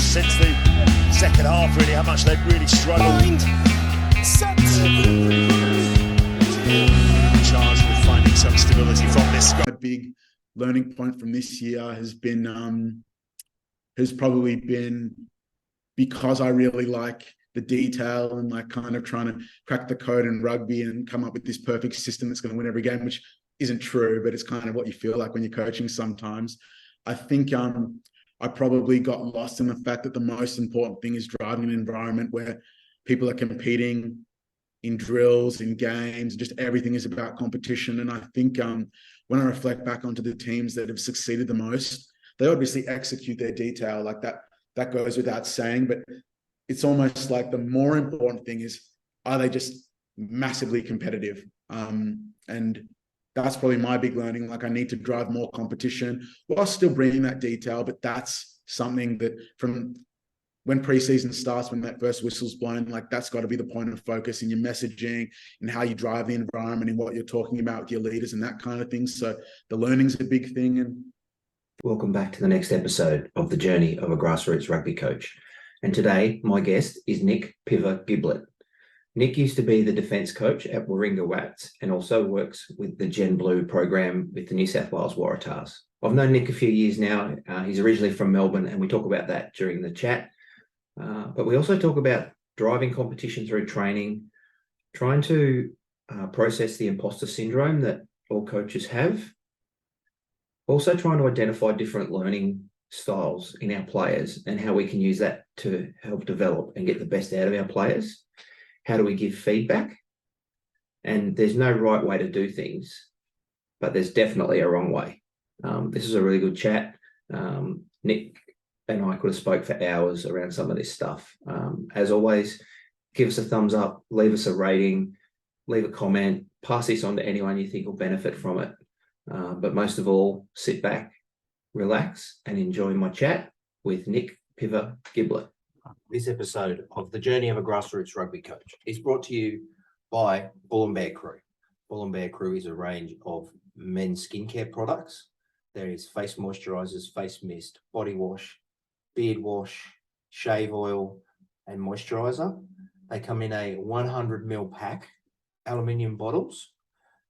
since the second half, really, how much they've really struggled. Charged with finding some stability from this guy. A big learning point from this year has probably been because I really like the detail and like kind of trying to crack the code in rugby and come up with this perfect system that's going to win every game, which isn't true, but it's kind of what you feel like when you're coaching sometimes. I think I probably got lost in the fact that the most important thing is driving an environment where people are competing in drills, in games, just everything is about competition. And I think when I reflect back onto the teams that have succeeded the most, they obviously execute their detail like that goes without saying, but it's almost like the more important thing is, are they just massively competitive? And that's probably my big learning. Like I need to drive more competition while still bringing that detail, but that's something that from when preseason starts, when that first whistle's blown, like that's got to be the point of focus in your messaging and how you drive the environment and what you're talking about with your leaders and that kind of thing. So the learning's a big thing. And welcome back to the next episode of The Journey of a Grassroots Rugby Coach. And today, my guest is Nick Piva-Giblett. Nick used to be the defence coach at Warringah Rats and also works with the Gen Blue program with the New South Wales Waratahs. I've known Nick a few years now. He's originally from Melbourne, and we talk about that during the chat. But we also talk about driving competition through training, trying to process the imposter syndrome that all coaches have, also trying to identify different learning styles in our players and how we can use that to help develop and get the best out of our players. How do we give feedback? And there's no right way to do things, but there's definitely a wrong way. This is a really good chat. Nick and I could have spoke for hours around some of this stuff. As always, give us a thumbs up, leave us a rating, leave a comment, pass this on to anyone you think will benefit from it. But most of all, sit back, relax, and enjoy my chat with Nick Piva-Giblett. This episode of The Journey of a Grassroots Rugby Coach is brought to you by Bull and Bear Crew. Bull and Bear Crew is a range of men's skincare products. There is face moisturizers, face mist, body wash, beard wash, shave oil, and moisturizer. They come in a 100ml pack, aluminium bottles,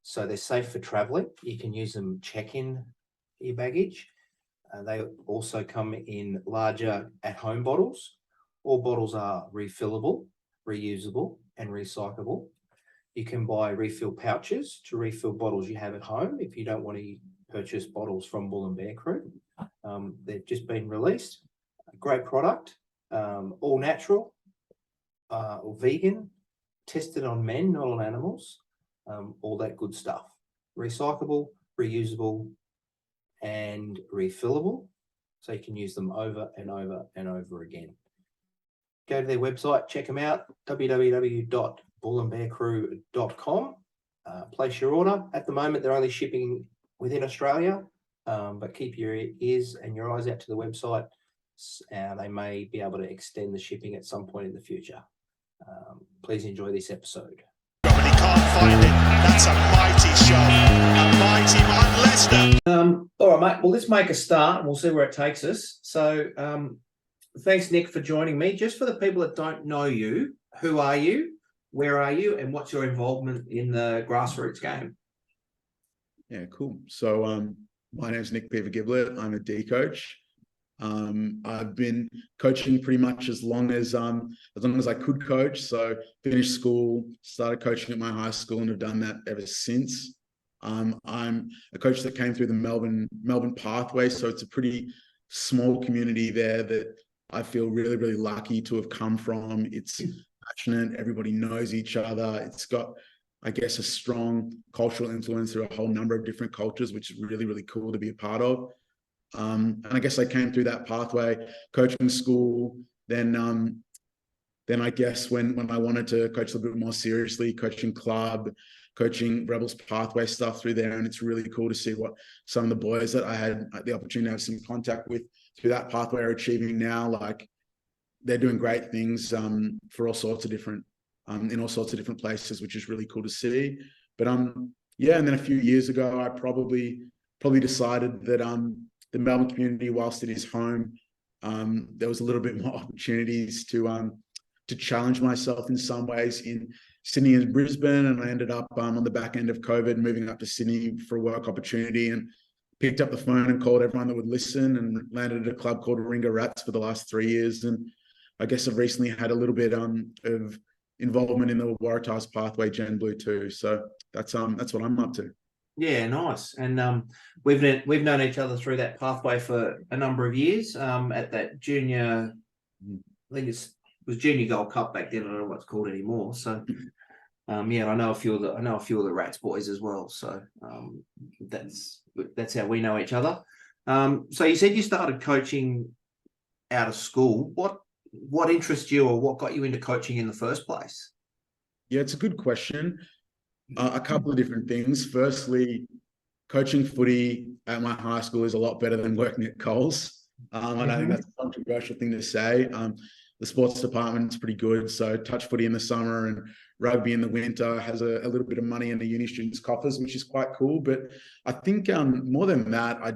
so they're safe for traveling. You can use them check-in your baggage. They also come in larger at-home bottles. All bottles are refillable, reusable, and recyclable. You can buy refill pouches to refill bottles you have at home if you don't want to purchase bottles from Bull and Bear Crew. They've just been released. A great product, all natural, or vegan, tested on men, not on animals, all that good stuff. Recyclable, reusable, and refillable, so you can use them over and over and over again. Go to their website, check them out, www.bullandbearcrew.com. Place your order. At the moment, they're only shipping within Australia, but keep your ears and your eyes out to the website. They may be able to extend the shipping at some point in the future. Please enjoy this episode. He can't find it. That's a mighty shot. A mighty Mark Lester. All right, mate. Well, let's make a start and we'll see where it takes us. So, thanks, Nick, for joining me. Just for the people that don't know you, who are you, where are you, and what's your involvement in the grassroots game? Yeah, cool. So my name's Nick Piva-Giblett. I'm a D coach. I've been coaching pretty much as long as I could coach. So finished school, started coaching at my high school, and have done that ever since. I'm a coach that came through the Melbourne pathway, so it's a pretty small community there that I feel really, really lucky to have come from. It's passionate. Everybody knows each other. It's got, I guess, a strong cultural influence through a whole number of different cultures, which is really, really cool to be a part of. And I guess I came through that pathway, coaching school, then I guess when I wanted to coach a little bit more seriously, coaching club, coaching Rebels pathway stuff through there. And it's really cool to see what some of the boys that I had the opportunity to have some contact with through that pathway are achieving now. Like they're doing great things for all sorts of different, in all sorts of different places, which is really cool to see. But yeah, and then a few years ago, I probably decided that the Melbourne community, whilst it is home There was a little bit more opportunities to challenge myself in some ways in Sydney and Brisbane, and I ended up on the back end of COVID moving up to Sydney for a work opportunity, and picked up the phone and called everyone that would listen, and landed at a club called Warringah Rats for the last 3 years. And I guess I've recently had a little bit of involvement in the Waratahs pathway Gen Blue too. So that's what I'm up to. Yeah, nice. And we've known each other through that pathway for a number of years. At that junior, I think it was Junior Gold Cup back then. I don't know what it's called anymore. So yeah, I know a few of the Rats boys as well. So that's how we know each other. So you said you started coaching out of school. What interests you, or what got you into coaching in the first place? Yeah, it's a good question. A couple of different things. Firstly, coaching footy at my high school is a lot better than working at Coles. I don't think that's a controversial thing to say. The sports department is pretty good. So touch footy in the summer and rugby in the winter has a little bit of money in the uni students' coffers, which is quite cool. But I think more than that, I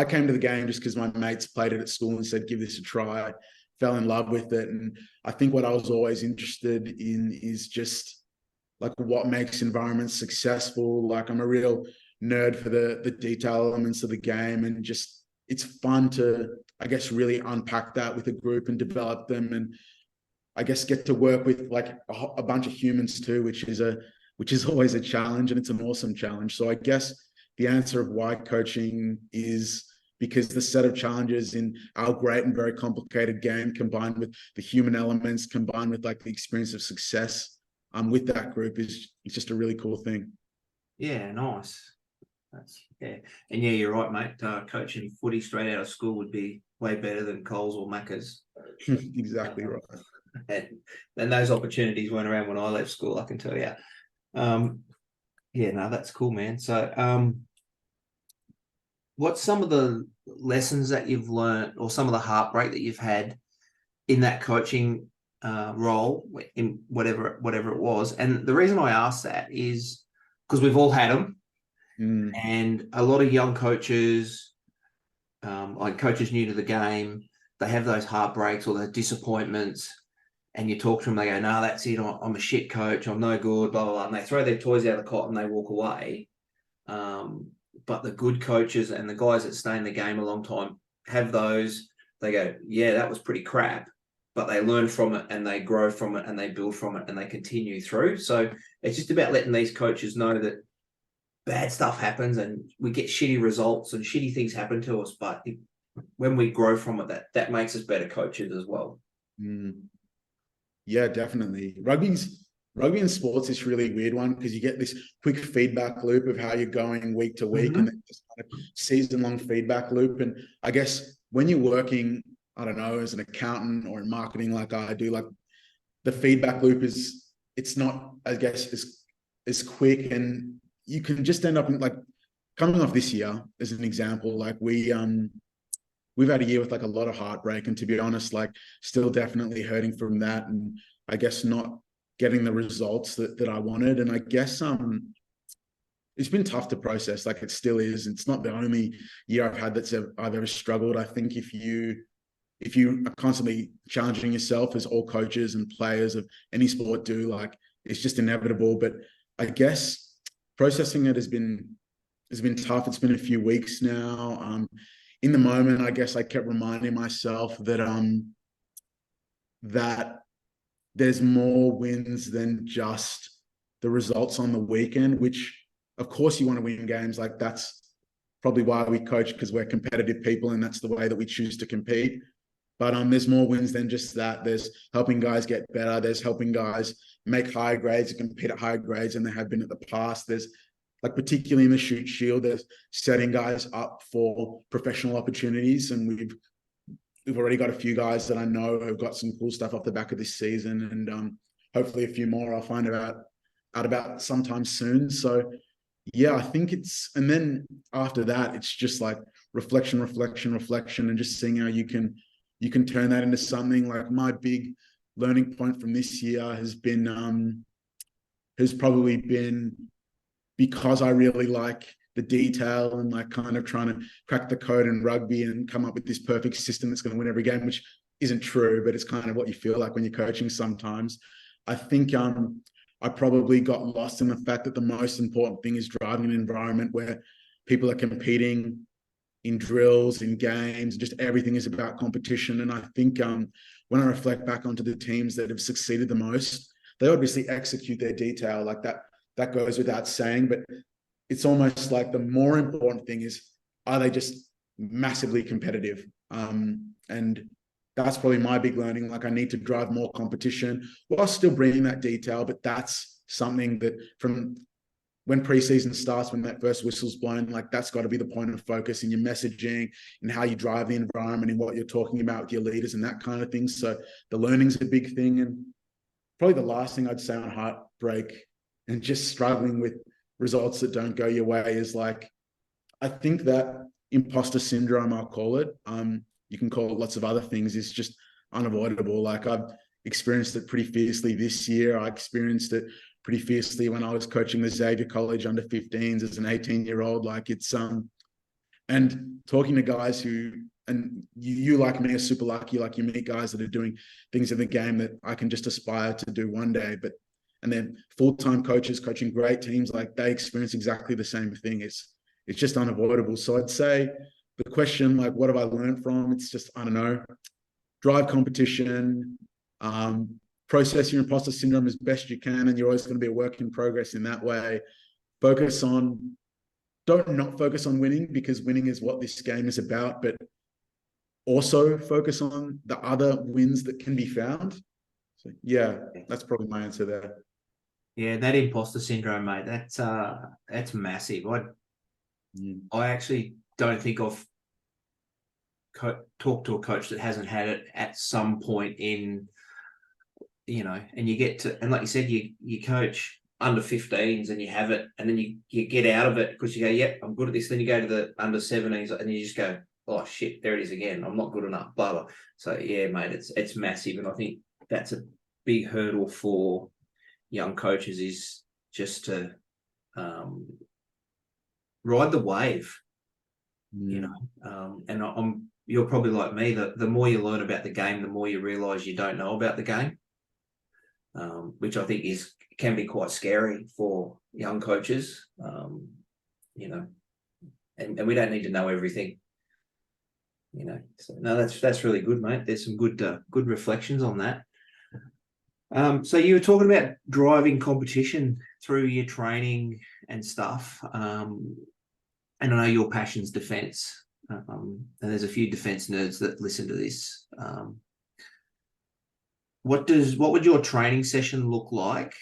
came to the game just because my mates played it at school and said, give this a try, fell in love with it. And I think what I was always interested in is just like what makes environments successful. Like I'm a real nerd for the detail elements of the game, and just it's fun to, I guess, really unpack that with a group and develop them, and I guess get to work with like a bunch of humans too, which is always a challenge, and it's an awesome challenge. So I guess the answer of why coaching is because the set of challenges in our great and very complicated game, combined with the human elements, combined with like the experience of success with that group, it's just a really cool thing. Yeah, nice. And yeah, you're right, mate. Coaching footy straight out of school would be way better than Coles or Macca's. Exactly right. And those opportunities weren't around when I left school, I can tell you. Yeah, no, that's cool, man. So what's some of the lessons that you've learned, or some of the heartbreak that you've had in that coaching role, in whatever it was? And the reason I ask that is because we've all had them. And a lot of young coaches, like coaches new to the game, they have those heartbreaks or the disappointments, and you talk to them, they go, no, that's it, I'm a shit coach, I'm no good, blah, blah, blah, and they throw their toys out of the cot and they walk away. But the good coaches and the guys that stay in the game a long time have those, they go, yeah, that was pretty crap, but they learn from it and they grow from it and they build from it and they continue through. So it's just about letting these coaches know that bad stuff happens and we get shitty results and shitty things happen to us, but when we grow from it, that makes us better coaches as well. Yeah, definitely. Rugby and sports is really weird one, because you get this quick feedback loop of how you're going week to week, and then this kind of season-long feedback loop. And I guess when you're working, I don't know, as an accountant or in marketing like I do, like the feedback loop it's not, I guess, as quick, and you can just end up in, like, coming off this year as an example, like we've had a year with like a lot of heartbreak, and to be honest, like still definitely hurting from that, and I guess not getting the results that I wanted. And I guess it's been tough to process, like it still is. It's not the only year I've had I've ever struggled. I think if you are constantly challenging yourself, as all coaches and players of any sport do, like it's just inevitable. But I guess processing it has been tough. It's been a few weeks now. In the moment, I guess I kept reminding myself that that there's more wins than just the results on the weekend, which of course you want to win games. Like that's probably why we coach, because we're competitive people and that's the way that we choose to compete. But there's more wins than just that. There's helping guys get better. There's helping guys make higher grades and compete at higher grades than they have been at the past. There's, like, particularly in the shoot shield, there's setting guys up for professional opportunities. And we've already got a few guys that I know have got some cool stuff off the back of this season. And hopefully a few more I'll find out about sometime soon. So yeah, I think and then after that, it's just like reflection, and just seeing how you can turn that into something. Like my big learning point from this year has probably been, because I really like the detail and like kind of trying to crack the code in rugby and come up with this perfect system that's going to win every game, which isn't true, but it's kind of what you feel like when you're coaching sometimes. I think I probably got lost in the fact that the most important thing is driving an environment where people are competing in drills, in games, just everything is about competition. And I think when I reflect back onto the teams that have succeeded the most, they obviously execute their detail like that. That goes without saying, but it's almost like the more important thing is, are they just massively competitive? And that's probably my big learning. Like I need to drive more competition while still bringing that detail, but that's something that from when preseason starts, when that first whistle's blown, like that's got to be the point of focus in your messaging and how you drive the environment and what you're talking about with your leaders and that kind of thing. So the learning's a big thing. And probably the last thing I'd say on heartbreak and just struggling with results that don't go your way is like, I think that imposter syndrome, I'll call it, you can call it lots of other things, is just unavoidable. Like I've experienced it pretty fiercely this year. I experienced it pretty fiercely when I was coaching the Xavier College under 15s as an 18-year-old. Like it's and talking to guys who, and you like me are super lucky, like you meet guys that are doing things in the game that I can just aspire to do one day, and then full-time coaches coaching great teams, like they experience exactly the same thing. It's just unavoidable. So I'd say the question, like, what have I learned from? It's just, I don't know, drive competition, process your imposter syndrome as best you can. And you're always going to be a work in progress in that way. Don't not focus on winning, because winning is what this game is about, but also focus on the other wins that can be found. So yeah, that's probably my answer there. Yeah, that imposter syndrome, mate, that's massive. I actually don't think I've talked to a coach that hasn't had it at some point in, and you get to, and like you said, you coach under 15s and you have it, and then you get out of it because you go, yep, I'm good at this. Then you go to the under 17s and you just go, oh shit, there it is again. I'm not good enough, blah, blah. So yeah, mate, it's massive. And I think that's a big hurdle for young coaches, is just to ride the wave, and you're probably like me, the more you learn about the game, the more you realize you don't know about the game, which I think can be quite scary for young coaches, and we don't need to know everything, so no, that's really good, mate. There's some good reflections on that. So you were talking about driving competition through your training and stuff, and I know your passion's defence, and there's a few defence nerds that listen to this. What would your training session look like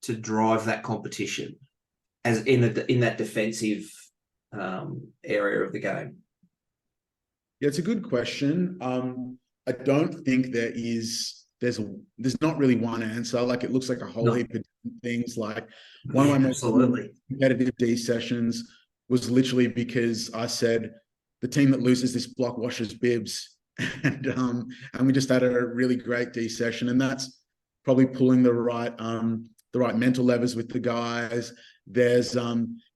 to drive that competition, as in that defensive area of the game? Yeah, it's a good question. I don't think there's not really one answer. Like it looks like a whole heap of different things. Like one of my most competitive D sessions was literally because I said the team that loses this block washes bibs, and we just had a really great D session, and that's probably pulling the right mental levers with the guys. There's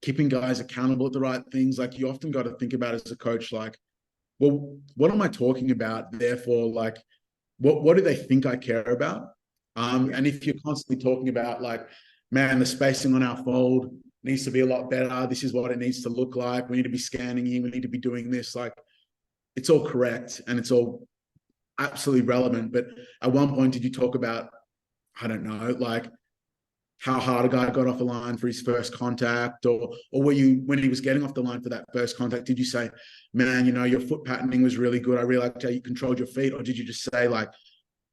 keeping guys accountable at the right things. Like you often got to think about as a coach, like, well, what am I talking about? Therefore, like, what do they think I care about? And if you're constantly talking about like, man, the spacing on our fold needs to be a lot better. This is what it needs to look like. We need to be scanning here. We need to be doing this. Like, it's all correct and it's all absolutely relevant. But at one point, did you talk about, I don't know, like how hard a guy got off the line for his first contact, or were you, when he was getting off the line for that first contact, did you say, man, your foot patterning was really good. I really liked how you controlled your feet. Or did you just say like,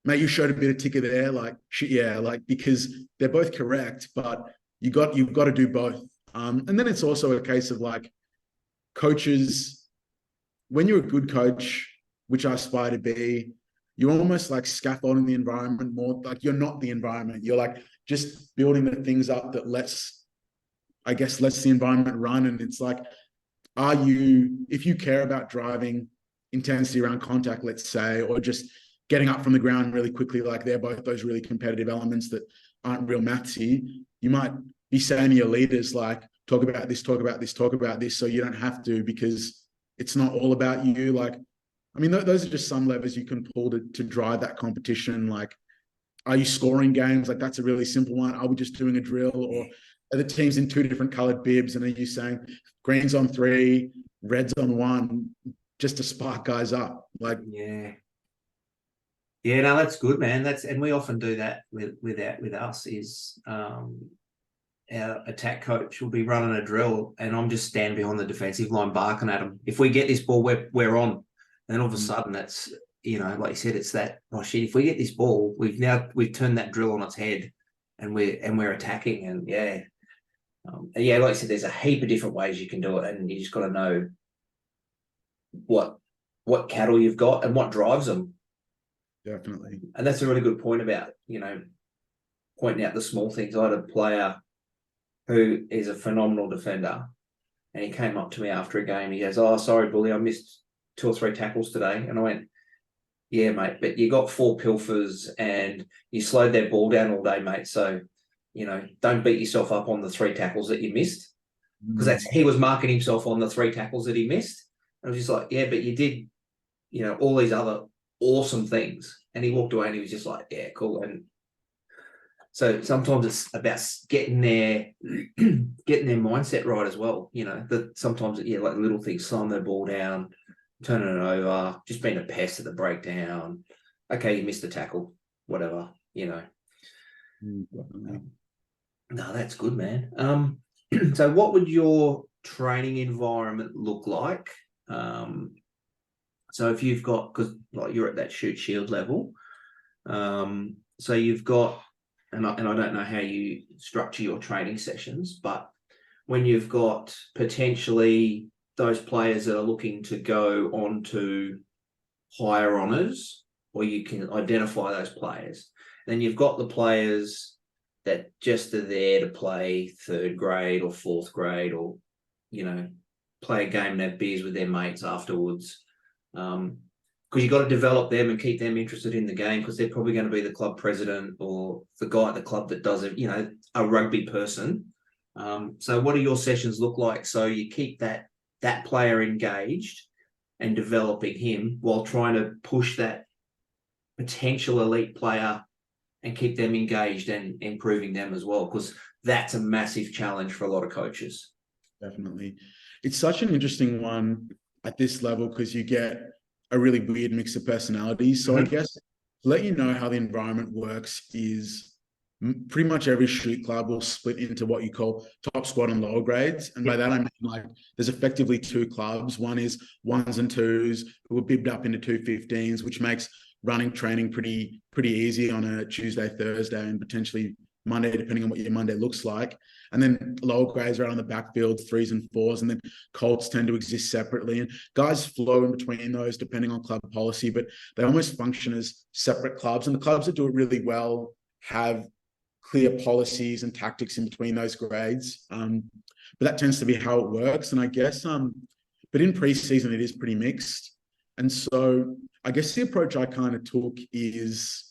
mate, you showed a bit of ticker there, like shit, yeah, like, because they're both correct, but you've got to do both. And then it's also a case of like coaches, when you're a good coach, which I aspire to be, you're almost like scaffolding the environment more. Like you're not the environment. You're like just building the things up that lets the environment run. And it's like, if you care about driving intensity around contact, let's say, or just getting up from the ground really quickly, like they're both those really competitive elements that aren't real mathsy, you might be saying to your leaders, like, talk about this, talk about this, talk about this, so you don't have to, because it's not all about you. Like, I mean, those are just some levers you can pull to drive that competition. Like, are you scoring games? Like, that's a really simple one. Are we just doing a drill, or are the teams in 2 different colored bibs, and are you saying green's on 3, red's on 1, just to spark guys up? Like, yeah, no, that's good, man. And we often do that with us is our attack coach will be running a drill, and I'm just standing behind the defensive line barking at them. If we get this ball, we're on. And then all of a sudden, that's, you know, like you said, it's that, oh shit, if we get this ball, we've turned that drill on its head, and we're attacking. And like you said, there's a heap of different ways you can do it, and you just got to know what cattle you've got and what drives them. Definitely. And that's a really good point about, you know, pointing out the small things. I had a player who is a phenomenal defender, and he came up to me after a game. He goes, "Oh, sorry, bully, I missed 2 or 3 tackles today." And I went, "Yeah, mate, but you got 4 pilfers and you slowed their ball down all day, mate. So, you know, don't beat yourself up on the 3 tackles that you missed." Because he was marking himself on the 3 tackles that he missed. And I was just like, yeah, but you did, you know, all these other awesome things. And he walked away and he was just like, yeah, cool. And so sometimes it's about getting their mindset right as well. You know, that sometimes, like little things, slowing their ball down, turning it over, just being a pest at the breakdown. Okay, you missed the tackle, whatever, you know. No, that's good, man. So what would your training environment look like? So if you've got, because like you're at that shoot shield level, so you've got, and I don't know how you structure your training sessions, but when you've got potentially those players that are looking to go on to higher honours, or you can identify those players, then you've got the players that just are there to play 3rd grade or 4th grade, or, you know, play a game and have beers with their mates afterwards. Because you've got to develop them and keep them interested in the game, because they're probably going to be the club president or the guy at the club that does it, you know, a rugby person. So what do your sessions look like? So you keep that player engaged and developing him while trying to push that potential elite player and keep them engaged and improving them as well, because that's a massive challenge for a lot of coaches. Definitely. It's such an interesting one at this level, because you get a really weird mix of personalities. So I guess to let you know how the environment works is pretty much every shoot club will split into what you call top squad and lower grades. And by that, I mean, like, there's effectively 2 clubs. One is 1s and 2s who are bibbed up into 215s, which makes running training pretty easy on a Tuesday, Thursday, and potentially Monday, depending on what your Monday looks like. And then lower grades are out on the backfield, 3s and 4s, and then Colts tend to exist separately. And guys flow in between those depending on club policy, but they almost function as separate clubs. And the clubs that do it really well have clear policies and tactics in between those grades. But that tends to be how it works. And I guess, but in preseason, it is pretty mixed. And so I guess the approach I kind of took is,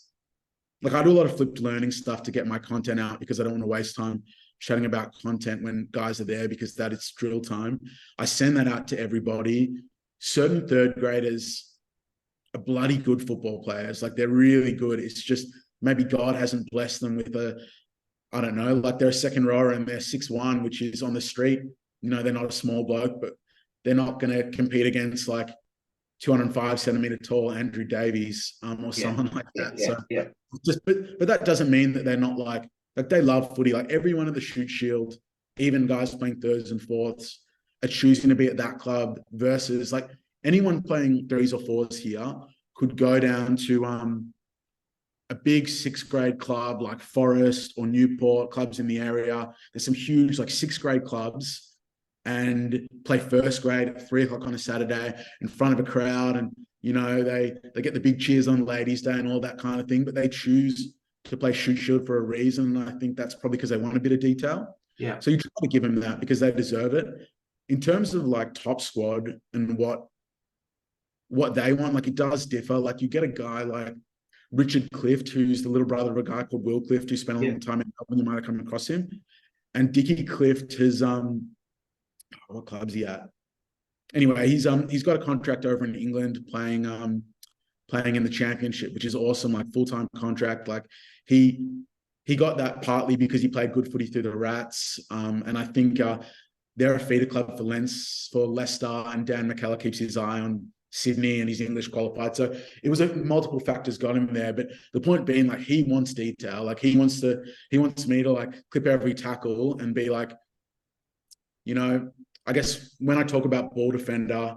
like, I do a lot of flipped learning stuff to get my content out, because I don't want to waste time chatting about content when guys are there, because that is drill time. I send that out to everybody. Certain 3rd graders are bloody good football players. Like, they're really good. It's just maybe God hasn't blessed them with I don't know, like they're a second rower and they're 6'1", which is on the street. You know, they're not a small bloke, but they're not going to compete against like 205 centimeter tall Andrew Davies or someone like that. But that doesn't mean that they're not like they love footy. Like, everyone at the shoot shield, even guys playing 3rds and 4ths, are choosing to be at that club, versus like anyone playing 3s or 4s here could go down to a big 6th grade club like Forest or Newport, clubs in the area. There's some huge like 6th grade clubs, and play 1st grade at 3 o'clock on a Saturday in front of a crowd. And, you know, they get the big cheers on Ladies' Day and all that kind of thing, but they choose to play shoot shield for a reason. And I think that's probably because they want a bit of detail. Yeah. So you try to give them that because they deserve it. In terms of like top squad and what they want, like, it does differ. Like, you get a guy like Richard Clift, who's the little brother of a guy called Will Clift, who spent a long time in Melbourne. You might have come across him. and Dickie Clift has what club's he at? Anyway, he's got a contract over in England playing in the championship, which is awesome, like full-time contract. Like he got that partly because he played good footy through the Rats. And I think they're a feeder club for Leicester, and Dan McKellar keeps his eye on Sydney, and he's English qualified. So it was multiple factors got him there. But the point being, like, he wants detail. Like he wants me to like clip every tackle and be like, I guess when I talk about ball defender,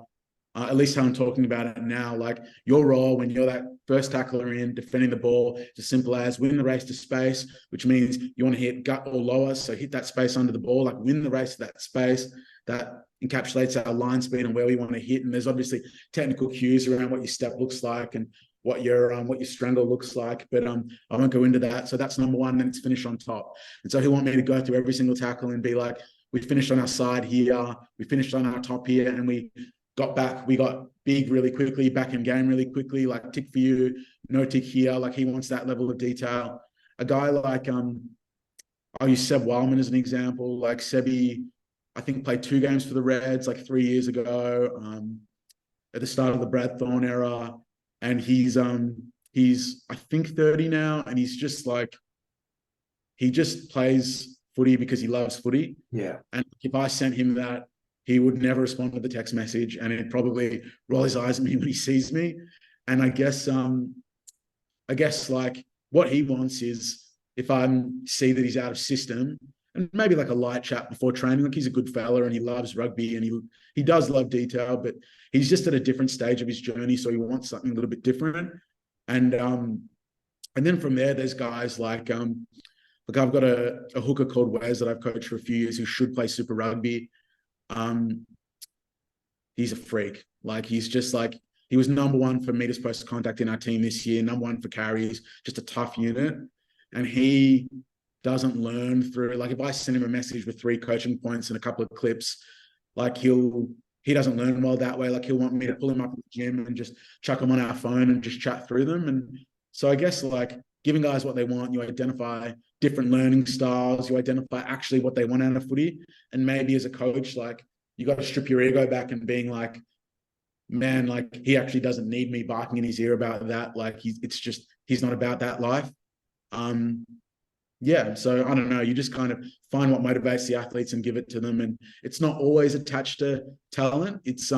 at least how I'm talking about it now, like your role when you're that first tackler in defending the ball, it's as simple as win the race to space, which means you want to hit gut or lower. So hit that space under the ball, like win the race to that space. That encapsulates our line speed and where we want to hit. And there's obviously technical cues around what your step looks like and what your strangle looks like. But I won't go into that. So that's number one. Then it's finish on top. And so he'll want me to go through every single tackle and be like, we finished on our side here, we finished on our top here, and we got back, we got big really quickly, back in game really quickly, like tick for you, no tick here. Like he wants that level of detail. A guy like, I'll use Seb Wildman as an example. Like Sebi, I think played 2 games for the Reds like 3 years ago, at the start of the Brad Thorne era. And he's I think 30 now, and he's just like, he just plays footy because he loves footy. Yeah. And if I sent him that, he would never respond to the text message, and he'd probably roll his eyes at me when he sees me. And I guess like what he wants is if I see that he's out of system, and maybe like a light chat before training, like he's a good fella and he loves rugby and he does love detail, but he's just at a different stage of his journey, so he wants something a little bit different. And then from there, there's guys like look, I've got a hooker called Wes that I've coached for a few years who should play Super Rugby. He's a freak. Like he's just like, he was number 1 for meters post contact in our team this year, number 1 for carries, just a tough unit. And he doesn't learn through, like if I send him a message with 3 coaching points and a couple of clips, like he doesn't learn well that way. Like he'll want me to pull him up at the gym and just chuck him on our phone and just chat through them. And so I guess like giving guys what they want, you identify different learning styles, you identify actually what they want out of footy. And maybe as a coach, like you got to strip your ego back and being like, man, like he actually doesn't need me barking in his ear about that. Like he's not about that life. Yeah. So I don't know. You just kind of find what motivates the athletes and give it to them. And it's not always attached to talent. It's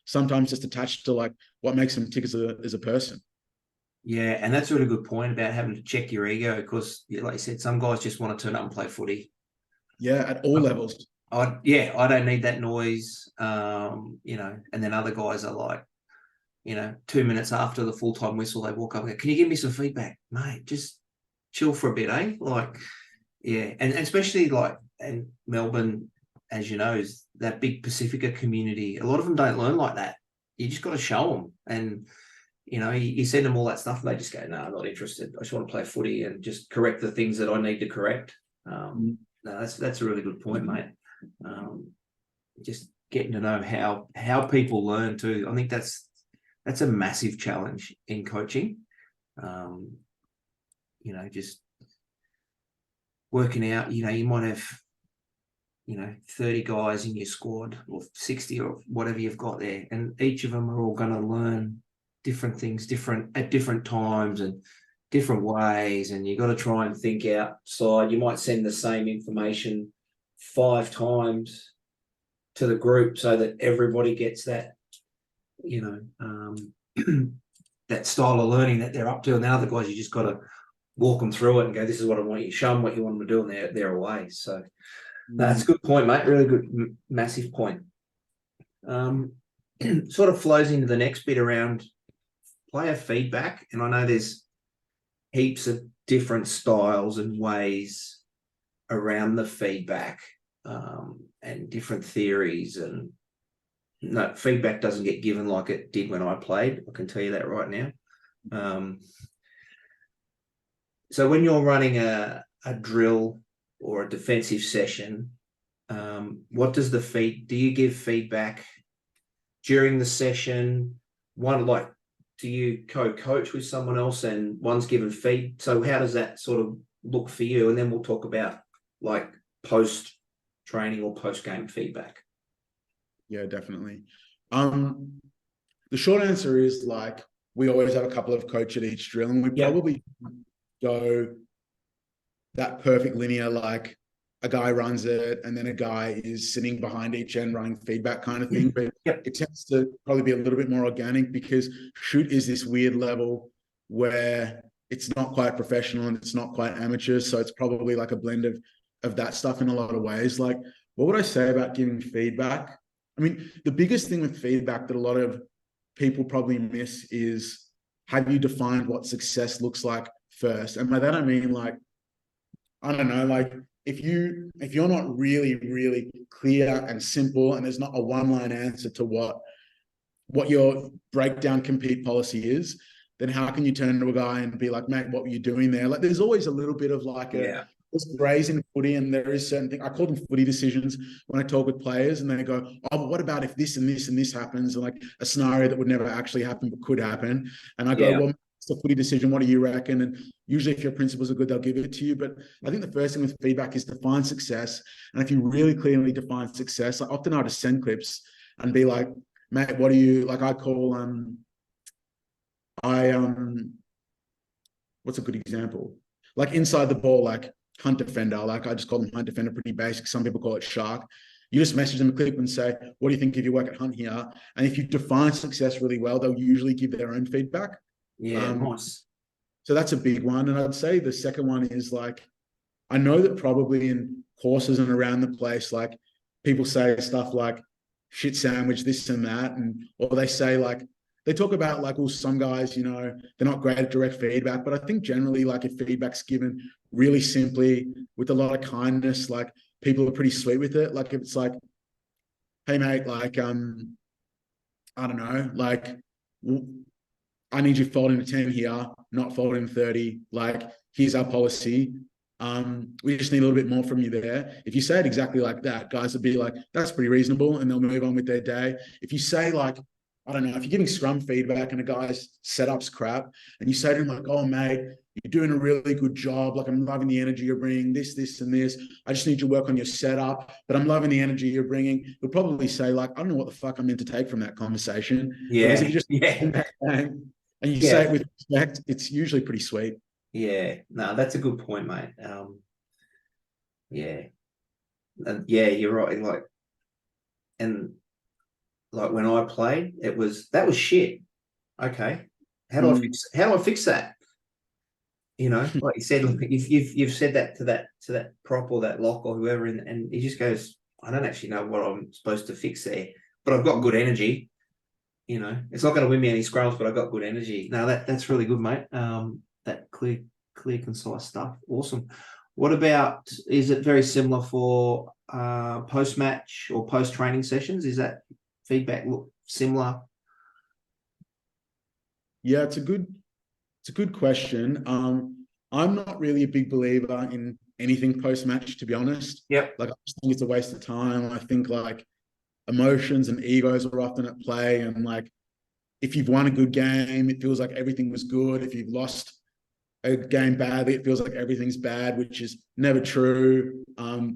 sometimes just attached to like what makes them tick as a person. Yeah, and that's a really good point about having to check your ego because, like you said, some guys just want to turn up and play footy. Yeah, at all levels. I don't need that noise, and then other guys are like, 2 minutes after the full-time whistle, they walk up and go, can you give me some feedback? Mate, just chill for a bit, eh? Like, yeah, and especially like in Melbourne, as you know, is that big Pacifica community. A lot of them don't learn like that. You just got to show them. And you send them all that stuff and they just go, no, I'm not interested. I just want to play footy and just correct the things that I need to correct. No, that's a really good point, mate. Just getting to know how people learn too. I think that's a massive challenge in coaching. Just working out, you might have, 30 guys in your squad or 60 or whatever you've got there. And each of them are all going to learn different things, at different times and different ways. And you got to try and think outside. You might send the same information 5 times to the group so that everybody gets that, that style of learning that they're up to. And the other guys, you just got to walk them through it and go, this is what I want you to show them what you want them to do, and they're away. So that's a good point, mate. Really good, massive point. Sort of flows into the next bit around player feedback. And I know there's heaps of different styles and ways around the feedback, and different theories. And no, feedback doesn't get given like it did when I played. I can tell you that right now. So when you're running a drill or a defensive session, what does do you give feedback during the session? Do you co-coach with someone else and one's given feed? So how does that sort of look for you? And then we'll talk about like post training or post game feedback? Yeah, definitely. The short answer is like we always have a couple of coach at each drill, and we probably go that perfect linear, like a guy runs it and then a guy is sitting behind each end running feedback kind of thing. But it tends to probably be a little bit more organic because shoot is this weird level where it's not quite professional and it's not quite amateur. So it's probably like a blend of that stuff in a lot of ways. Like, what would I say about giving feedback? I mean, the biggest thing with feedback that a lot of people probably miss is, have you defined what success looks like first? And by that, I mean, like, I don't know, like if you're not really, really clear and simple, and there's not a one-line answer to what your breakdown compete policy is, then how can you turn to a guy and be like, mate, what were you doing there? Like, there's always a little bit of like there's grays in footy, and there is certain things. I call them footy decisions when I talk with players, and they go, oh, but what about if this and this and this happens? And like a scenario that would never actually happen but could happen. And I go, well, it's a footy decision. What do you reckon? And usually if your principles are good, they'll give it to you. But I think the first thing with feedback is define success. And if you really clearly define success, like often I'll just send clips and be like, mate, what do you, like I call, what's a good example? Like inside the ball, like hunt defender, like I just call them hunt defender, pretty basic. Some people call it shark. You just message them a clip and say, what do you think of your work at hunt here? And if you define success really well, they'll usually give their own feedback. Nice. So that's a big one. And I'd say the second one is like, I know that probably in courses and around the place, like people say stuff like shit sandwich, this and that. And, or they say like, they talk about like, well, some guys, you know, they're not great at direct feedback, but I think generally like if feedback's given really simply with a lot of kindness, like people are pretty sweet with it. Like if it's like, hey mate, like, I don't know, like, I need you folding a 10 here, not folding 30. Like, here's our policy. We just need a little bit more from you there. If you say it exactly like that, guys will be like, that's pretty reasonable, and they'll move on with their day. If you say like, I don't know, if you're giving scrum feedback and a guy's setup's crap, and you say to him like, oh mate, you're doing a really good job. Like, I'm loving the energy you're bringing, this, and this. I just need you to work on your setup, but I'm loving the energy you're bringing. You'll probably say like, I don't know what the fuck I'm meant to take from that conversation. Whereas if you just and you say it with respect, it's usually pretty sweet. Yeah, no, that's a good point, mate. And you're right. Like, and like when I played, that was shit. Okay, how do I fix that? You know, like you said, look, if you've said that to that prop or that lock or whoever, and he just goes, I don't actually know what I'm supposed to fix there, but I've got good energy. You know, it's not going to win me any scrums, but I've got good energy. No, that's really good, mate. That clear, concise stuff. Awesome. What about, is it very similar for post-match or post-training sessions? Is that feedback look similar? Yeah, it's a good question. I'm not really a big believer in anything post-match, to be honest. Yep. Like, I just think it's a waste of time. I think like emotions and egos are often at play, and like if you've won a good game, it feels like everything was good. If you've lost a game badly, it feels like everything's bad, which is never true. A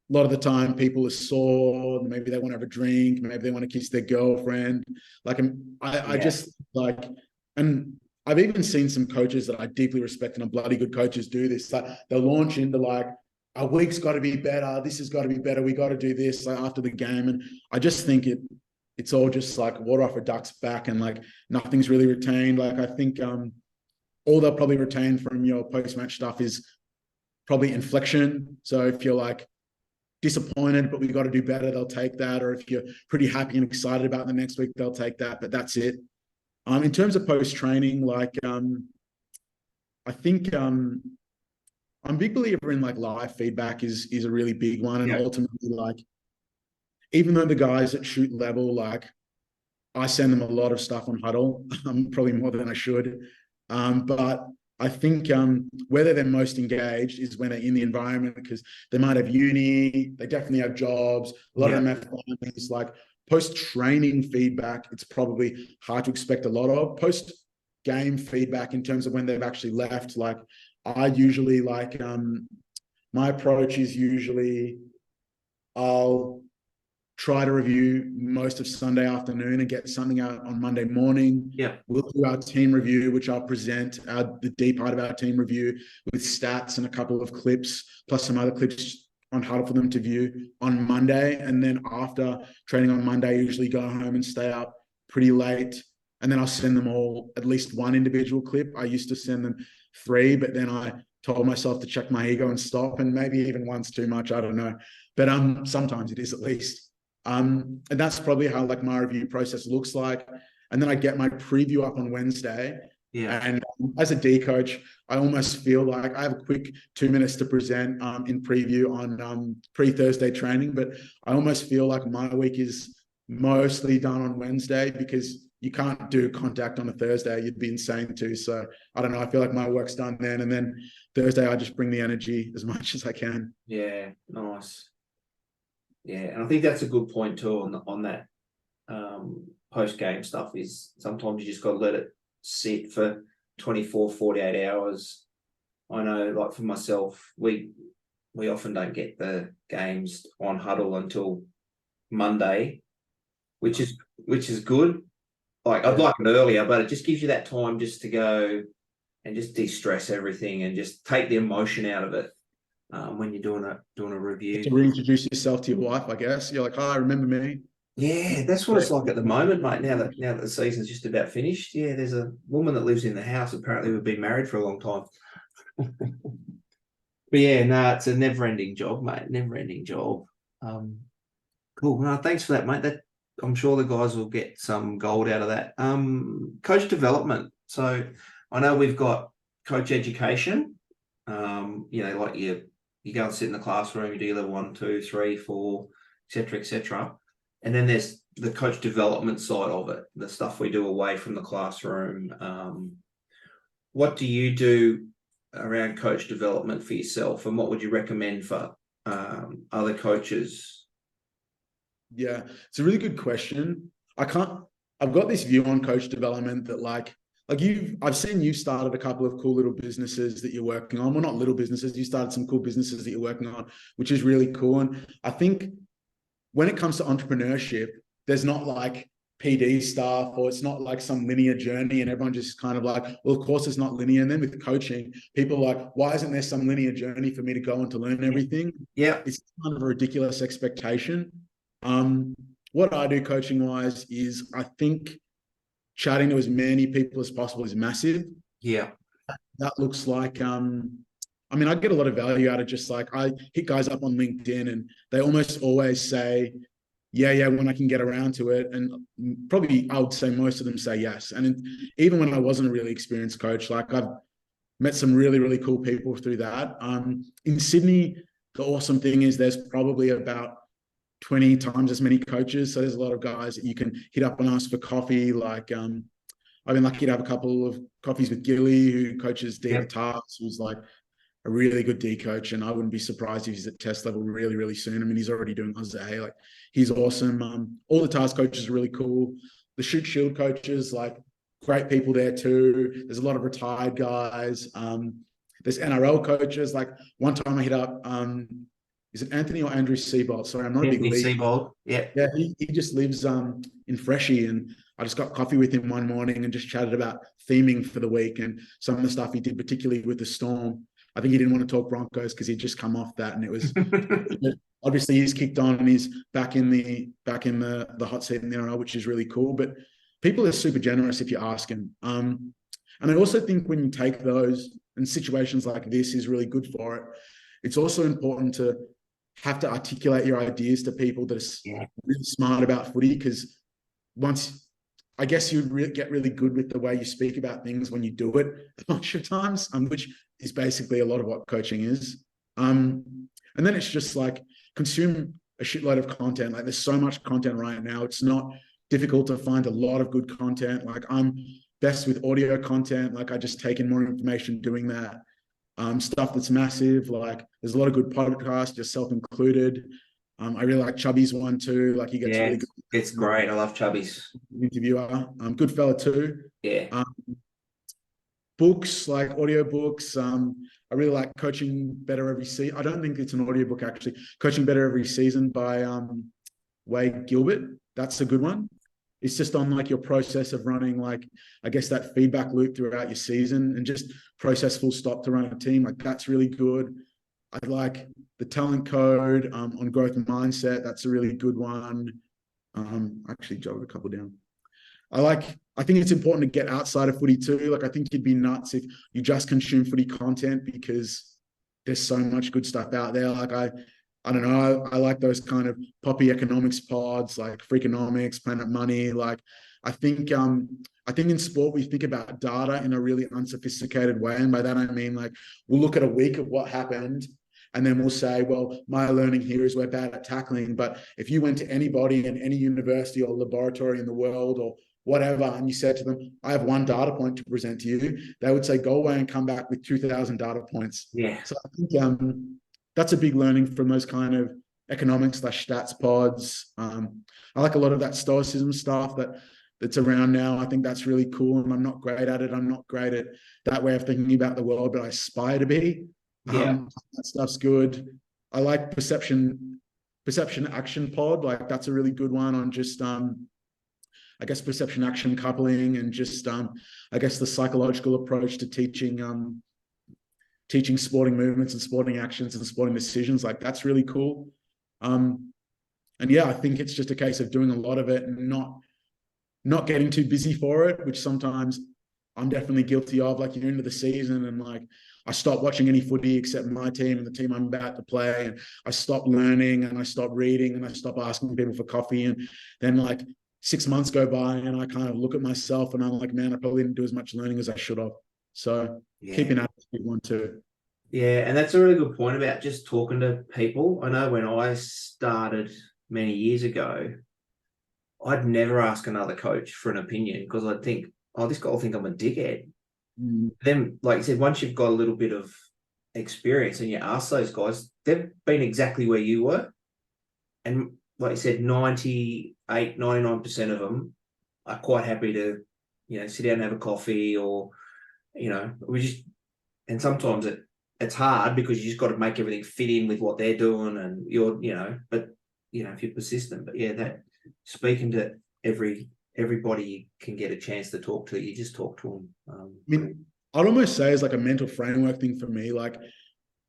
lot of the time people are sore, maybe they want to have a drink, maybe they want to kiss their girlfriend. Like I just like, and I've even seen some coaches that I deeply respect and are bloody good coaches do this. Like they'll launch into like, our week's got to be better. This has got to be better. We got to do this like after the game. And I just think it's all just like water off a duck's back, and like nothing's really retained. Like I think all they'll probably retain from your post-match stuff is probably inflection. So if you're like disappointed, but we got to do better, they'll take that. Or if you're pretty happy and excited about the next week, they'll take that. But that's it. In terms of post-training, like I think I'm a big believer in like live feedback is a really big one. And ultimately, like, even though the guys at shoot level, like I send them a lot of stuff on Huddle, probably more than I should. But I think whether they're most engaged is when they're in the environment, because they might have uni, they definitely have jobs. A lot of them have families. Like post-training feedback, it's probably hard to expect a lot of. Post-game feedback in terms of when they've actually left, like I usually like my approach is usually I'll try to review most of Sunday afternoon and get something out on Monday morning. Yeah. We'll do our team review, which I'll present the deep part of our team review with stats and a couple of clips, plus some other clips on Huddle for them to view on Monday. And then after training on Monday, I usually go home and stay up pretty late. And then I'll send them all at least one individual clip. I used to send them 3, but then I told myself to check my ego and stop. And maybe even one's too much, I don't know. But sometimes it is at least. And that's probably how like my review process looks like. And then I get my preview up on Wednesday. Yeah. And as a D coach, I almost feel like I have a quick 2 minutes to present in preview on pre-Thursday training, but I almost feel like my week is mostly done on Wednesday because you can't do contact on a Thursday. You'd be insane too. So I don't know. I feel like my work's done then. And then Thursday, I just bring the energy as much as I can. Yeah, nice. Yeah, and I think that's a good point too on that post-game stuff is sometimes you just got to let it sit for 24, 48 hours. I know, like for myself, we often don't get the games on Huddle until Monday, which is good. Like I'd like it earlier, but it just gives you that time just to go and just de-stress everything and just take the emotion out of it. When you're doing a review, to reintroduce yourself to your wife, I guess. You're like, oh, remember me? Yeah, that's what it's like at the moment, mate. Now that the season's just about finished, yeah, there's a woman that lives in the house. Apparently, we've been married for a long time. But yeah, no, it's a never-ending job, mate. Never-ending job. Cool. No, thanks for that, mate. That I'm sure the guys will get some gold out of that. Coach development. So I know we've got coach education. Like you go and sit in the classroom, you do your level 1, 2, 3, 4, etc., etc. And then there's the coach development side of it, the stuff we do away from the classroom. What do you do around coach development for yourself, and what would you recommend for other coaches? Yeah, it's a really good question. I've got this view on coach development that I've seen you started a couple of cool little businesses that you're working on. Well, not little businesses. You started some cool businesses that you're working on, which is really cool. And I think when it comes to entrepreneurship, there's not like PD stuff, or it's not like some linear journey and everyone just kind of like, well, of course it's not linear. And then with coaching, people are like, why isn't there some linear journey for me to go and to learn everything? Yeah. It's kind of a ridiculous expectation. What I do coaching wise is I think chatting to as many people as possible is massive. Yeah. That looks like, I get a lot of value out of just like, I hit guys up on LinkedIn and they almost always say, yeah, when I can get around to it. And probably I would say most of them say yes. And even when I wasn't a really experienced coach, like I've met some really, really cool people through that. In Sydney, the awesome thing is there's probably about 20 times as many coaches. So there's a lot of guys that you can hit up and ask for coffee. Like, I've been lucky to have a couple of coffees with Gilly, who coaches D Waratahs, who's like a really good D coach. And I wouldn't be surprised if he's at test level really, really soon. I mean, he's already doing Jose. Like, he's awesome. All the task coaches are really cool. The shoot shield coaches, like, great people there too. There's a lot of retired guys. There's NRL coaches. Like, one time I hit up, is it Anthony or Andrew Seabolt? Sorry, I'm not a big league. Seabolt, yeah. Yeah, he just lives in Freshie, and I just got coffee with him one morning and just chatted about theming for the week and some of the stuff he did, particularly with the Storm. I think he didn't want to talk Broncos because he'd just come off that, and it was obviously he's kicked on and he's back in the hot seat in the NRL, which is really cool. But people are super generous if you ask them. And I also think when you take those, and situations like this is really good for it, it's also important to have to articulate your ideas to people that are really smart about footy, because once, I guess you get really good with the way you speak about things when you do it a bunch of times, which is basically a lot of what coaching is. And then it's just like consume a shitload of content. Like, there's so much content right now. It's not difficult to find a lot of good content. Like, I'm best with audio content. Like, I just take in more information doing that. Stuff that's massive. Like, there's a lot of good podcasts, yourself included. I really like Chubby's one too. Like, he gets really good. It's great. I love Chubby's Interviewer. Good fella too. Yeah. books, like audiobooks. I really like Coaching Better Every Season. I don't think it's an audiobook actually. Coaching Better Every Season by Wade Gilbert. That's a good one. It's just on like your process of running, like, I guess that feedback loop throughout your season and just process full stop to run a team. Like that's really good. I like The Talent Code on growth and mindset. That's a really good one. I actually jotted a couple down. I think it's important to get outside of footy too. Like I think you'd be nuts if you just consume footy content because there's so much good stuff out there. Like I don't know. I like those kind of poppy economics pods, like Freakonomics, Planet Money. Like I think in sport we think about data in a really unsophisticated way, and by that I mean like we'll look at a week of what happened, and then we'll say, well, my learning here is we're bad at tackling. But if you went to anybody in any university or laboratory in the world or whatever, and you said to them, I have one data point to present to you, they would say, go away and come back with 2,000 data points. Yeah. So I think that's a big learning from those kind of economics/stats pods. I like a lot of that stoicism stuff that's around now. I think that's really cool, and I'm not great at it. I'm not great at that way of thinking about the world, but I aspire to be. Yeah. That stuff's good. I like perception action pod. Like that's a really good one on just I guess perception action coupling and just I guess the psychological approach to teaching sporting movements and sporting actions and sporting decisions. Like that's really cool. And yeah, I think it's just a case of doing a lot of it and not getting too busy for it, which sometimes I'm definitely guilty of. Like you're into the season and like I stopped watching any footy except my team and the team I'm about to play, and I stopped learning and I stopped reading and I stopped asking people for coffee, and then like 6 months go by and I kind of look at myself and I'm like, man, I probably didn't do as much learning as I should have. So keeping that is a big one too. Yeah, and that's a really good point about just talking to people. I know when I started many years ago, I'd never ask another coach for an opinion because I'd think, oh, this guy will think I'm a dickhead. Then, like you said, once you've got a little bit of experience and you ask those guys, they've been exactly where you were. And like you said, 98, 99% of them are quite happy to, sit down and have a coffee or, and sometimes it's hard because you just got to make everything fit in with what they're doing and but if you're persistent. But yeah, that speaking to everybody you can get a chance to talk to, you just talk to them. I mean, I'd almost say it's like a mental framework thing for me. Like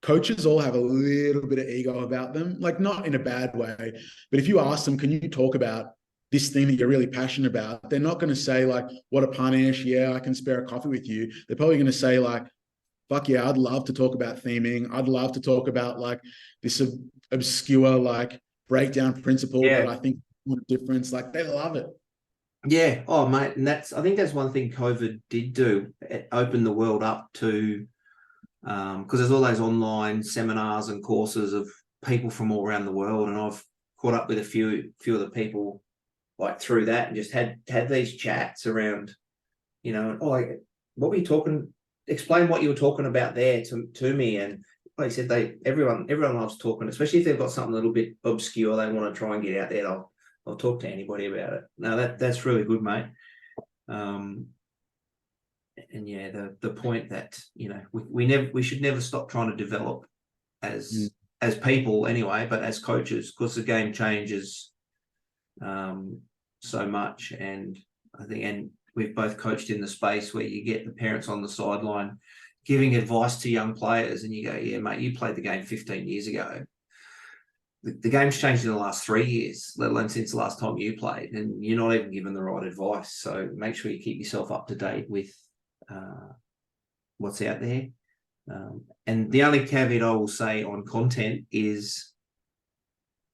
coaches all have a little bit of ego about them, like not in a bad way, but if you ask them, can you talk about this thing that you're really passionate about? They're not going to say like, what a punish. Yeah, I can spare a coffee with you. They're probably going to say like, fuck yeah, I'd love to talk about theming. I'd love to talk about like this obscure like breakdown principle that I think makes a difference. Like they love it. Yeah. Oh, mate. And I think that's one thing COVID did do. It opened the world up to, because there's all those online seminars and courses of people from all around the world. And I've caught up with a few of the people like through that and just had these chats around, what were you talking? Explain what you were talking about there to me. And like I said, everyone loves talking, especially if they've got something a little bit obscure they want to try and get out there. I'll talk to anybody about it. No, that's really good, mate. And yeah, the point that we should never stop trying to develop as people anyway, but as coaches, because the game changes so much. And I think, and we've both coached in the space where you get the parents on the sideline giving advice to young players, and you go, yeah, mate, you played the game 15 years ago. The game's changed in the last 3 years, let alone since the last time you played, and you're not even given the right advice. So make sure you keep yourself up to date with what's out there. And the only caveat I will say on content is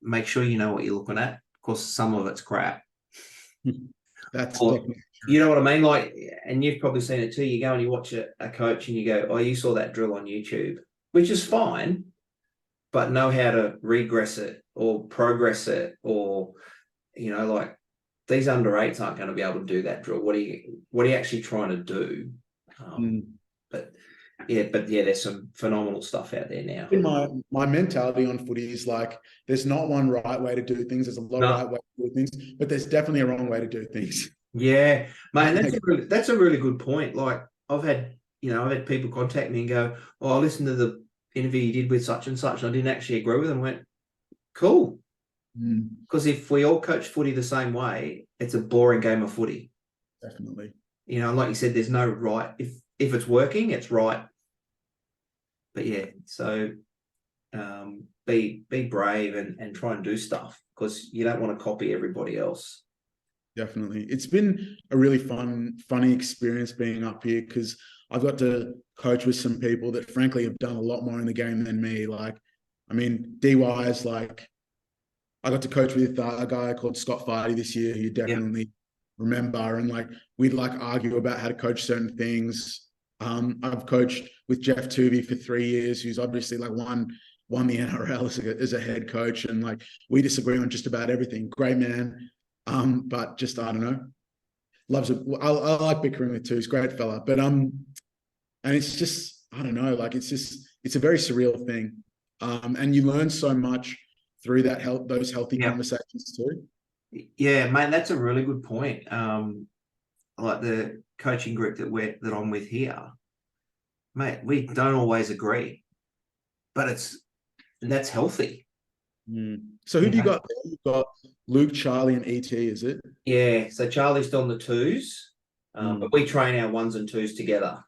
make sure you know what you're looking at, because some of it's crap. That's you know what I mean? Like, and you've probably seen it too. You go and you watch a coach and you go, oh, you saw that drill on YouTube, which is fine, but know how to regress it or progress it, or, like these under eights aren't going to be able to do that drill. What are you actually trying to do? But there's some phenomenal stuff out there now. My mentality on footy is like, there's not one right way to do things. There's a lot of right ways to do things, but there's definitely a wrong way to do things. Yeah, mate, and that's a really good point. Like I've had, I've had people contact me and go, "Oh, I listened to the interview you did with such and such, and I didn't actually agree with them." I went, cool. Because if we all coach footy the same way, it's a boring game of footy. Definitely. Like you said, there's no right. If it's working, it's right. But yeah, so be brave and try and do stuff, because you don't want to copy everybody else. Definitely. It's been a really funny experience being up here, because I've got to coach with some people that frankly have done a lot more in the game than me. Like, I mean, DY's like, I got to coach with a guy called Scott Fardy this year, who you definitely remember, and like we'd like argue about how to coach certain things. I've coached with Jeff Tuvey for 3 years, who's obviously like won the NRL as a head coach, and like we disagree on just about everything. Great man, but just I don't know, loves it. I like bickering with too. He's a great fella, but and it's just I don't know, like it's a very surreal thing, and you learn so much through those healthy conversations too. Yeah, mate, that's a really good point. Like the coaching group that I'm with here, mate, we don't always agree, but that's healthy. So who do you got there? You've got Luke, Charlie, and ET, is it? Yeah, so Charlie's on the twos, but we train our ones and twos together.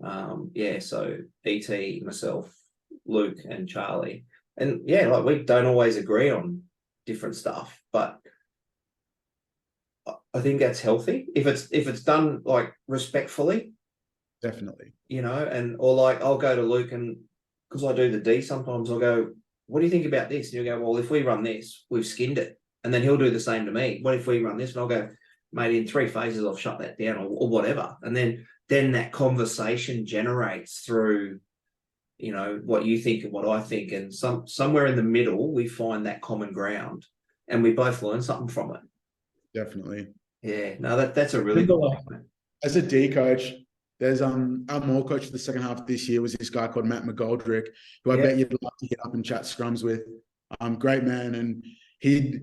So ET, myself, Luke, and Charlie. And yeah, like we don't always agree on different stuff, but I think that's healthy if it's done like respectfully. Definitely. Or like I'll go to Luke, and because I do the D sometimes, I'll go, "What do you think about this?" And he'll go, "Well, if we run this, we've skinned it." And then he'll do the same to me. "What if we run this?" And I'll go, "Mate, in 3 phases, I'll shut that down," or whatever. And then that conversation generates through, what you think and what I think, and somewhere in the middle, we find that common ground, and we both learn something from it. Definitely. Yeah, no, that's a really good thing. As a D coach, there's our more coach for the second half of this year was this guy called Matt McGoldrick, who I bet you'd love to hit up and chat scrums with. Great man, and he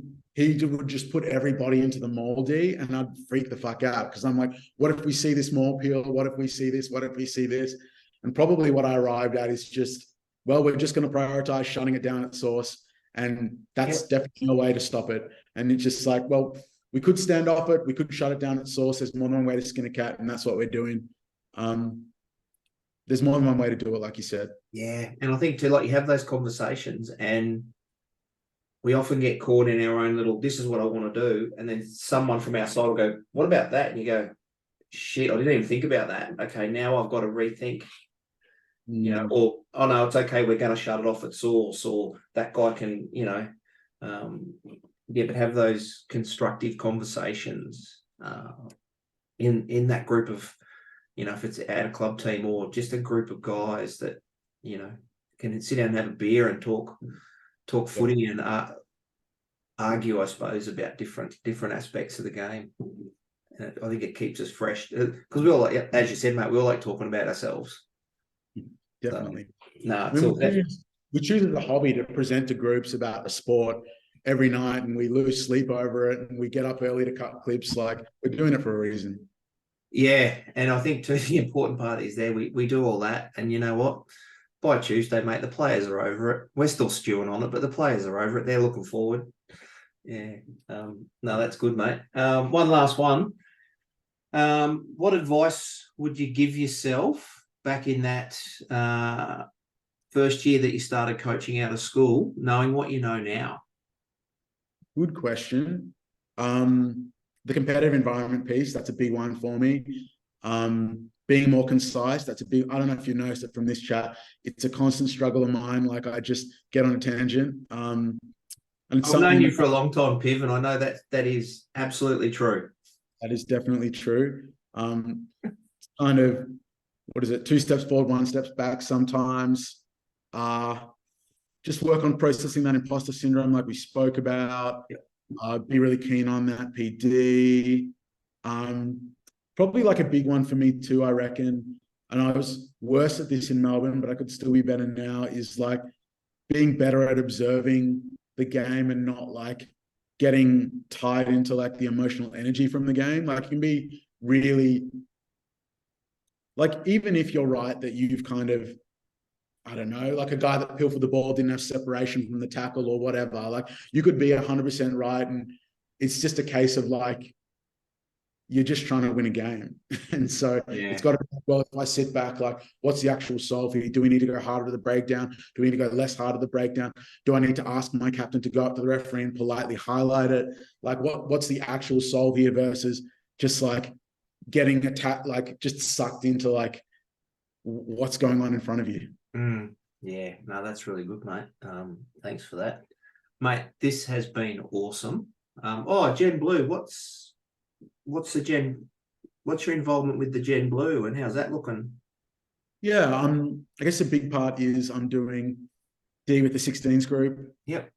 would just put everybody into the moldy, and I'd freak the fuck out, because I'm like, what if we see this more peel? What if we see this? What if we see this? And probably what I arrived at is just, well, we're just going to prioritize shutting it down at source, and that's definitely no way to stop it. And it's just like, well, we could stand off it, we could shut it down at source. There's more than one way to skin a cat, and that's what we're doing. There's more than one way to do it, like you said. Yeah, and I think too, like you have those conversations, and we often get caught in our own little, this is what I want to do, and then someone from our side will go, "What about that?" And you go, "Shit, I didn't even think about that. Okay, now I've got to rethink." Or, "Oh no, it's okay, we're going to shut it off at source," or that guy can, but have those constructive conversations in that group of, if it's at a club team or just a group of guys that, can sit down and have a beer and talk footy and argue, I suppose, about different aspects of the game. And I think it keeps us fresh, because we all, like, as you said, mate, we all like talking about ourselves. Definitely. We choose as a hobby to present to groups about a sport every night, and we lose sleep over it, and we get up early to cut clips. Like, we're doing it for a reason. Yeah, and I think too, the important part is there we do all that, and you know what? By Tuesday, mate, the players are over it. We're still stewing on it, but the players are over it. They're looking forward. Yeah. No, that's good, mate. One last one. What advice would you give yourself back in that first year that you started coaching out of school, knowing what you know now? Good question. The competitive environment piece, that's a big one for me. Being more concise, that's a big, I don't know if you noticed it from this chat, it's a constant struggle of mine. Like, I just get on a tangent. And I've known you for a long time, Piv, and I know that is absolutely true. That is definitely true. Kind of, what is it? 2 steps forward, 1 step back sometimes. Just work on processing that imposter syndrome, like we spoke about. Be really keen on that PD. Probably like a big one for me too, I reckon. And I was worse at this in Melbourne, but I could still be better now, is like being better at observing the game and not like getting tied into like the emotional energy from the game. Like, you can be really like, even if you're right that you've kind of, I don't know, like a guy that pilfered the ball didn't have separation from the tackle or whatever, like you could be 100% right. And it's just a case of like, you're just trying to win a game. And so it's got to be, well, if I sit back, like, what's the actual solve here? Do we need to go harder to the breakdown? Do we need to go less hard to the breakdown? Do I need to ask my captain to go up to the referee and politely highlight it? Like, what's the actual solve here versus just like getting attacked, like just sucked into like what's going on in front of you? Yeah, no, that's really good, mate. Thanks for that, mate. This has been awesome. Gen Blue, what's your involvement with the Gen Blue and how's that looking? Yeah, I guess a big part is I'm doing D with the 16s group. Yep.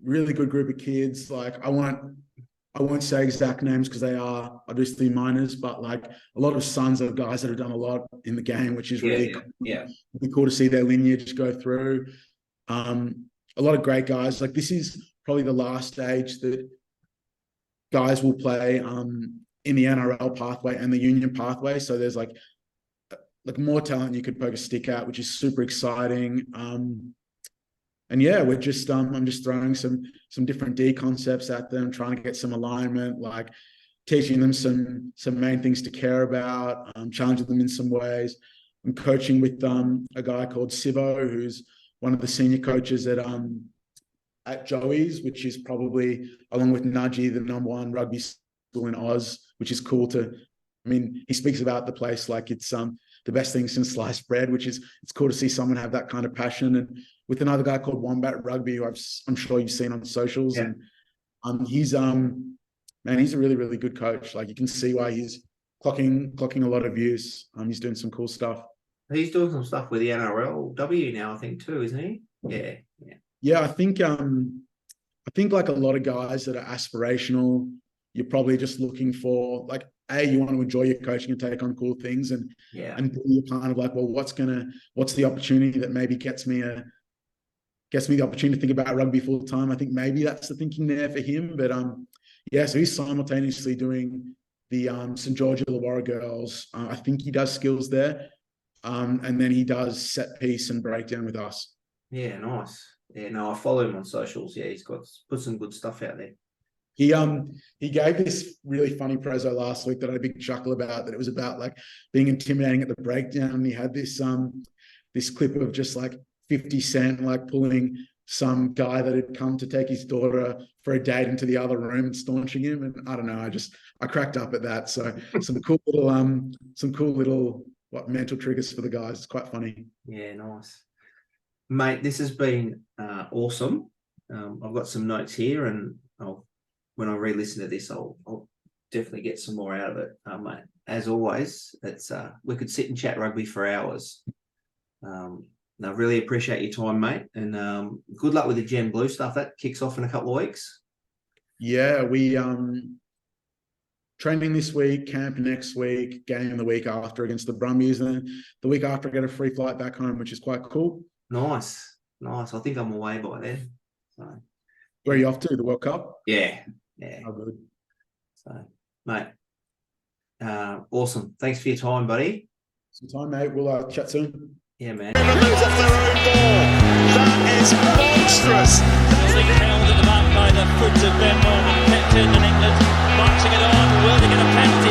Really good group of kids. Like I won't say exact names because they are obviously minors, but like a lot of sons of guys that have done a lot in the game, which is really cool. Yeah. It'd be cool to see their lineage go through. A lot of great guys. Like this is probably the last stage that guys will play in the NRL pathway and the union pathway. So there's like more talent you could poke a stick at, which is super exciting. And yeah, we're just I'm just throwing some different D concepts at them, trying to get some alignment, like teaching them some main things to care about, challenging them in some ways. I'm coaching with a guy called Sivo, who's one of the senior coaches at Joey's, which is probably, along with Nudgy, the #1 rugby school in Oz, which is cool to, I mean, he speaks about the place like it's the best thing since sliced bread, it's cool to see someone have that kind of passion. And with another guy called Wombat Rugby, who I'm sure you've seen on socials. Yeah. And he's a really, really good coach. Like you can see why he's clocking a lot of views. He's doing some cool stuff. He's doing some stuff with the NRLW now, I think, too, isn't he? Yeah. Yeah, I think like a lot of guys that are aspirational, you're probably just looking for like, you want to enjoy your coaching and take on cool things, and you're kind of like, well, what's the opportunity that maybe gets me the opportunity to think about rugby full time. I think maybe that's the thinking there for him. But so he's simultaneously doing the St. George Illawarra girls. I think he does skills there, and then he does set piece and breakdown with us. Yeah, nice. Yeah, no, I follow him on socials. Yeah, he's put some good stuff out there. He gave this really funny preso last week that I had a big chuckle about, that it was about like being intimidating at the breakdown. And he had this this clip of just like 50 Cent like pulling some guy that had come to take his daughter for a date into the other room and staunching him. And I don't know, I cracked up at that. So some cool little mental triggers for the guys. It's quite funny. Yeah, nice. Mate, this has been awesome. I've got some notes here, and when I re-listen to this, I'll definitely get some more out of it, mate. As always, it's we could sit and chat rugby for hours. I really appreciate your time, mate, and good luck with the Gen Blue stuff. That kicks off in a couple of weeks. Yeah, we training this week, camp next week, game the week after against the Brumbies, and then the week after I get a free flight back home, which is quite cool. Nice. I think I'm away by then. So, where are you off to? The World Cup? Yeah. Oh, good. So, mate, awesome. Thanks for your time, buddy. Some time, mate. We'll chat soon. Yeah, man. Move off their own ball. That is monstrous. Being held at the back by the foot of Ben Norman, kept in, and England marching it on. Will they get a penalty?